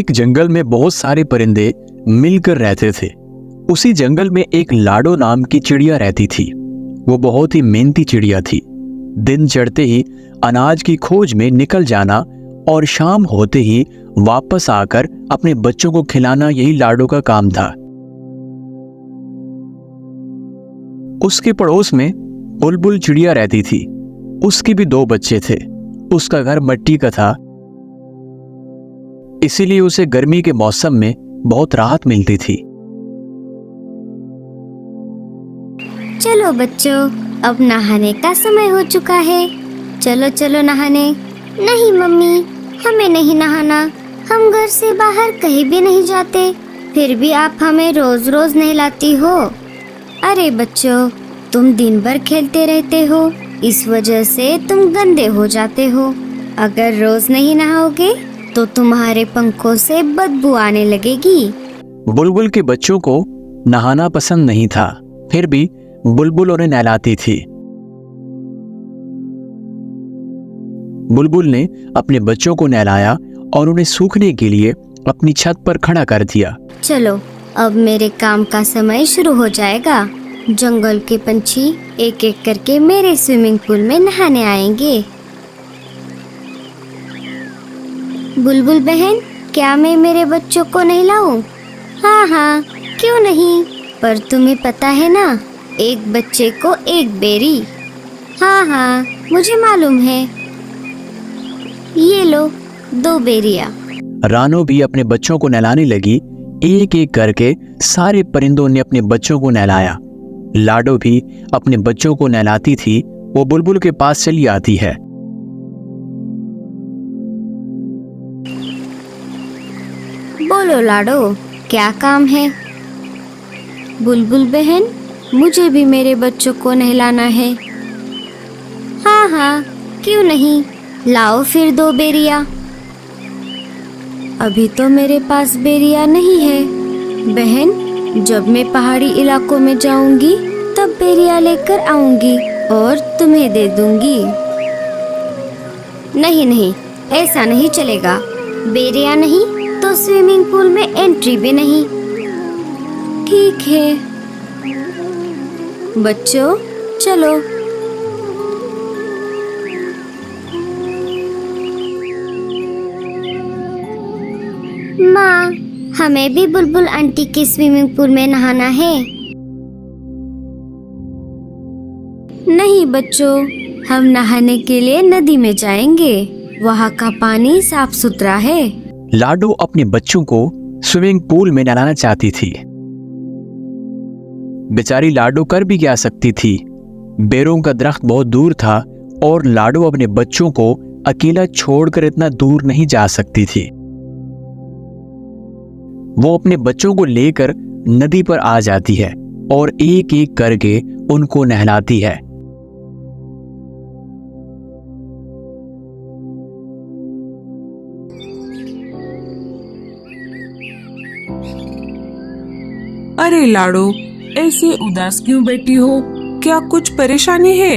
एक जंगल में बहुत सारे परिंदे मिलकर रहते थे। उसी जंगल में एक लाडो नाम की चिड़िया रहती थी। वो बहुत ही मेहनती चिड़िया थी। दिन चढ़ते ही अनाज की खोज में निकल जाना और शाम होते ही वापस आकर अपने बच्चों को खिलाना, यही लाडो का काम था। उसके पड़ोस में बुलबुल चिड़िया रहती थी। उसके भी 2 बच्चे थे। उसका घर मिट्टी का था, इसीलिए उसे गर्मी के मौसम में बहुत राहत मिलती थी। चलो बच्चों, अब नहाने का समय हो चुका है। चलो चलो नहाने। नहीं मम्मी, हमें नहीं नहाना। हम घर से बाहर कहीं भी नहीं जाते, फिर भी आप हमें रोज रोज नहलाती हो। अरे बच्चों, तुम दिन भर खेलते रहते हो, इस वजह से तुम गंदे हो जाते हो। अगर रोज नहीं नहाओगे तो तुम्हारे पंखों से बदबू आने लगेगी। बुलबुल के बच्चों को नहाना पसंद नहीं था, फिर भी बुलबुल उन्हें नहलाती थी। बुलबुल ने अपने बच्चों को नहलाया और उन्हें सूखने के लिए अपनी छत पर खड़ा कर दिया। चलो, अब मेरे काम का समय शुरू हो जाएगा। जंगल के पंछी एक एक करके मेरे स्विमिंग पूल में नहाने आएंगे। बुलबुल बहन, क्या मैं मेरे बच्चों को नहलाऊं? हाँ हाँ, क्यों नहीं, पर तुम्हें पता है ना, एक बच्चे को एक बेरी। हाँ हाँ, मुझे मालूम है। ये लो 2 बेरियां। रानो भी अपने बच्चों को नहलाने लगी। एक एक करके सारे परिंदों ने अपने बच्चों को नहलाया। लाडो भी अपने बच्चों को नहलाती थी। वो बुलबुल के पास चली आती है। बोलो लाडो, क्या काम है? बुलबुल बहन, मुझे भी मेरे बच्चों को नहलाना है। हाँ हाँ, क्यों नहीं, लाओ फिर 2 बेरियां। अभी तो मेरे पास बेरिया नहीं है बहन, जब मैं पहाड़ी इलाकों में जाऊंगी तब बेरिया लेकर आऊंगी और तुम्हें दे दूंगी। नहीं नहीं, ऐसा नहीं चलेगा। बेरिया नहीं तो स्विमिंग पूल में एंट्री भी नहीं। ठीक है बच्चों, चलो। माँ, हमें भी बुलबुल आंटी के स्विमिंग पूल में नहाना है। नहीं बच्चों, हम नहाने के लिए नदी में जाएंगे। वहाँ का पानी साफ सुथरा है। लाडो अपने बच्चों को स्विमिंग पूल में नहलाना चाहती थी। बेचारी लाडो कर भी क्या सकती थी। बेरों का दरख्त बहुत दूर था और लाडो अपने बच्चों को अकेला छोड़कर इतना दूर नहीं जा सकती थी। वो अपने बच्चों को लेकर नदी पर आ जाती है और एक एक करके उनको नहलाती है। अरे लाडो, ऐसे उदास क्यों बैठी हो? क्या कुछ परेशानी है?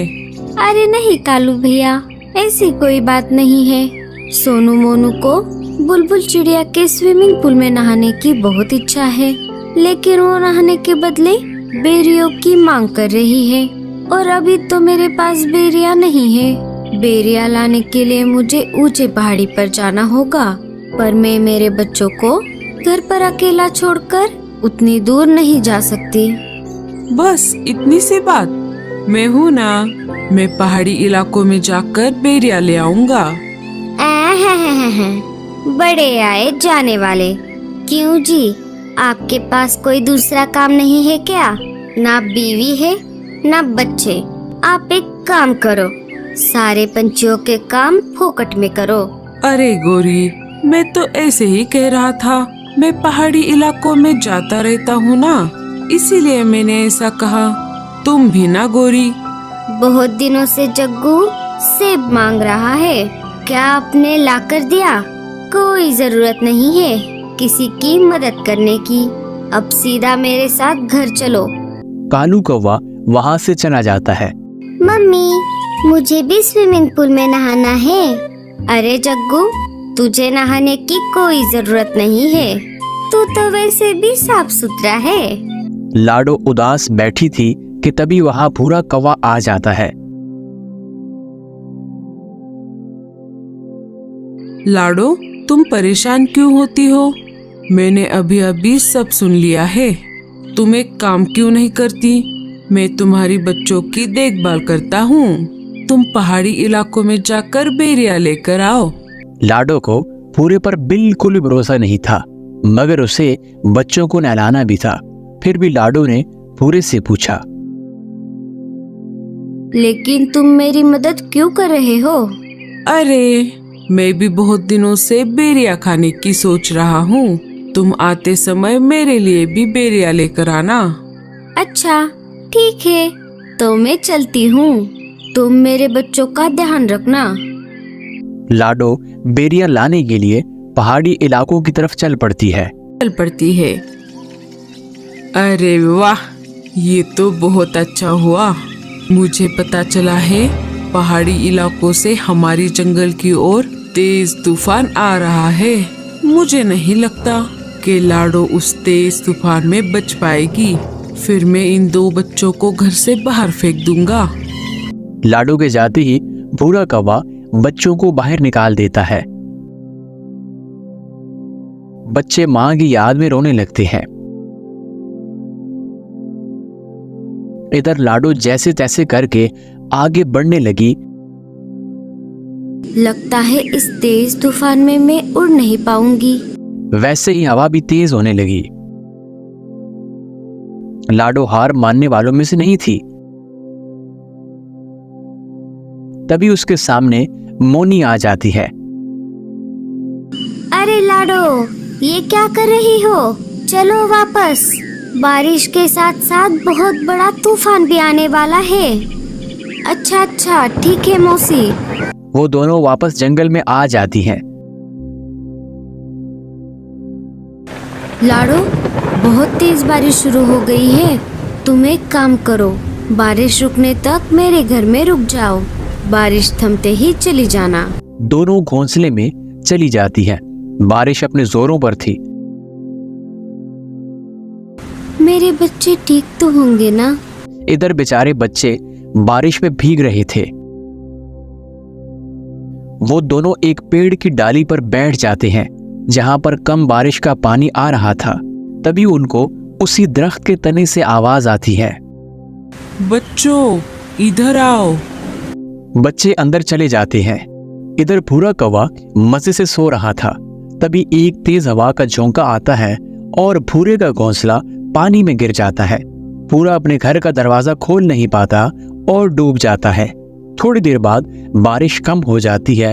अरे नहीं कालू भैया, ऐसी कोई बात नहीं है। सोनू मोनू को बुलबुल चिड़िया के स्विमिंग पूल में नहाने की बहुत इच्छा है, लेकिन वो नहाने के बदले बेरियों की मांग कर रही है और अभी तो मेरे पास बेरिया नहीं है। बेरिया लाने के लिए मुझे ऊंचे पहाड़ी पर जाना होगा, पर मैं मेरे बच्चों को घर पर अकेला छोड़कर उतनी दूर नहीं जा सकती। बस इतनी सी बात, मैं हूँ ना, मैं पहाड़ी इलाकों में जाकर बेरिया ले आऊंगा। बड़े आए जाने वाले। क्यों जी, आपके पास कोई दूसरा काम नहीं है क्या? ना बीवी है ना बच्चे। आप एक काम करो, सारे पंछियों के काम फोकट में करो। अरे गोरी, मैं तो ऐसे ही कह रहा था। मैं पहाड़ी इलाकों में जाता रहता हूँ ना, इसीलिए मैंने ऐसा कहा। तुम भी ना गोरी। बहुत दिनों से जग्गू सेब मांग रहा है, क्या आपने लाकर दिया? कोई जरूरत नहीं है किसी की मदद करने की। अब सीधा मेरे साथ घर चलो। कालू कौवा वहाँ से चला जाता है। मम्मी, मुझे भी स्विमिंग पूल में नहाना है। अरे जग्गू, तुझे नहाने की कोई जरूरत नहीं है, तू तो वैसे भी साफ सुथरा है। लाडो उदास बैठी थी कि तभी वहां भूरा कौवा आ जाता है। लाडो, तुम परेशान क्यों होती हो? मैंने अभी अभी सब सुन लिया है। तुम एक काम क्यों नहीं करती? मैं तुम्हारी बच्चों की देखभाल करता हूँ। तुम पहाड़ी इलाकों में जाकर बेरिया लेकर आओ। लाडो को भूरे पर बिल्कुल भी भरोसा नहीं था, मगर उसे बच्चों को नहलाना भी था। फिर भी लाडो ने भूरे से पूछा, लेकिन तुम मेरी मदद क्यों कर रहे हो? अरे, मैं भी बहुत दिनों से बेरिया खाने की सोच रहा हूँ। तुम आते समय मेरे लिए भी बेरिया लेकर आना। अच्छा, ठीक है, तो मैं चलती हूँ। तुम मेरे बच्चों का ध्यान रखना। लाडो बेरिया लाने के लिए पहाड़ी इलाकों की तरफ चल पड़ती है। अरे वाह, ये तो बहुत अच्छा हुआ। मुझे पता चला है पहाड़ी इलाकों से हमारी जंगल की ओर तेज तूफान आ रहा है। मुझे नहीं लगता कि लाडो उस तेज तूफान में बच पाएगी। फिर मैं इन 2 बच्चों को घर से बाहर फेंक दूंगा। लाडो के जाते ही भूरा कौवा बच्चों को बाहर निकाल देता है। बच्चे मां की याद में रोने लगते हैं। इधर लाडो जैसे तैसे करके आगे बढ़ने लगी। लगता है इस तेज तूफान में मैं उड़ नहीं पाऊंगी। वैसे ही हवा भी तेज होने लगी। लाडो हार मानने वालों में से नहीं थी। तभी उसके सामने मोनी आ जाती है। अरे लाडो, ये क्या कर रही हो? चलो वापस। बारिश के साथ साथ बहुत बड़ा तूफान भी आने वाला है। अच्छा, ठीक है मौसी। वो दोनों वापस जंगल में आ जाती हैं। लाडो, बहुत तेज बारिश शुरू हो गई है। तुम एक काम करो, बारिश रुकने तक मेरे घर में रुक जाओ। बारिश थमते ही चली जाना। दोनों घोंसले में चली जाती हैं। बारिश अपने जोरों पर थी। मेरे बच्चे ठीक तो होंगे ना? इधर बेचारे बच्चे बारिश में भीग रहे थे। वो दोनों एक पेड़ की डाली पर बैठ जाते हैं जहां पर कम बारिश का पानी आ रहा था। तभी उनको उसी दरख्त के तने से आवाज आती है, बच्चों, इधर आओ। बच्चे अंदर चले जाते हैं। इधर भूरा कौवा मजे से सो रहा था। तभी एक तेज हवा का झोंका आता है और भूरे का घोंसला पानी में गिर जाता है। भूरा अपने घर का दरवाजा खोल नहीं पाता और डूब जाता है। थोड़ी देर बाद बारिश कम हो जाती है।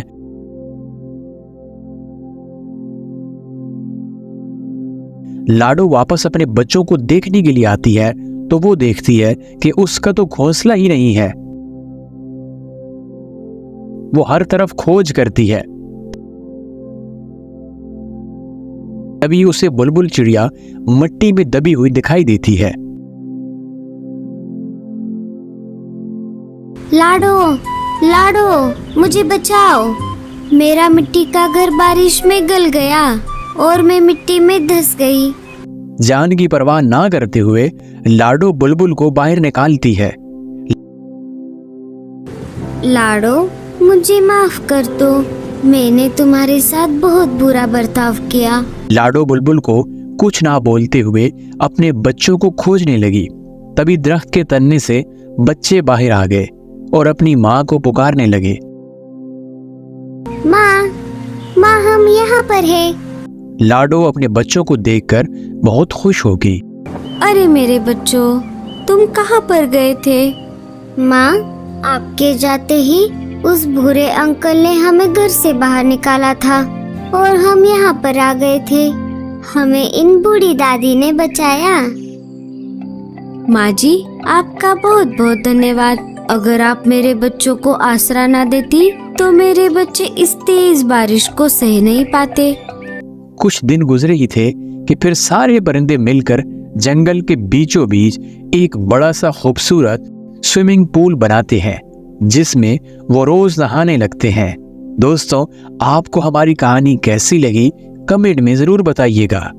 लाडो वापस अपने बच्चों को देखने के लिए आती है तो वो देखती है कि उसका तो घोंसला ही नहीं है। वो हर तरफ खोज करती है। तभी उसे बुलबुल चिड़िया मिट्टी में दबी हुई दिखाई देती है। लाडो, लाडो, मुझे बचाओ। मेरा मिट्टी का घर बारिश में गल गया और मैं मिट्टी में धंस गई। जान की परवाह ना करते हुए लाडो बुलबुल को बाहर निकालती है। लाडो, मुझे माफ कर दो। मैंने तुम्हारे साथ बहुत बुरा बर्ताव किया। लाडो बुलबुल को कुछ ना बोलते हुए अपने बच्चों को खोजने लगी। तभी दरख्त के तने से बच्चे बाहर आ गए और अपनी माँ को पुकारने लगे, माँ, माँ, हम यहाँ पर हैं। लाडो अपने बच्चों को देखकर बहुत खुश हो गई। अरे मेरे बच्चों, तुम कहाँ पर गए थे? माँ, आपके जाते ही उस भूरे अंकल ने हमें घर से बाहर निकाला था और हम यहाँ पर आ गए थे। हमें इन बूढ़ी दादी ने बचाया। माँ जी, आपका बहुत बहुत धन्यवाद। अगर आप मेरे बच्चों को आसरा ना देती तो मेरे बच्चे इस तेज बारिश को सह नहीं पाते। कुछ दिन गुजरे ही थे कि फिर सारे परिंदे मिलकर जंगल के बीचों बीच एक बड़ा सा खूबसूरत स्विमिंग पूल बनाते हैं जिसमें वो रोज नहाने लगते हैं। दोस्तों, आपको हमारी कहानी कैसी लगी कमेंट में जरूर बताइएगा।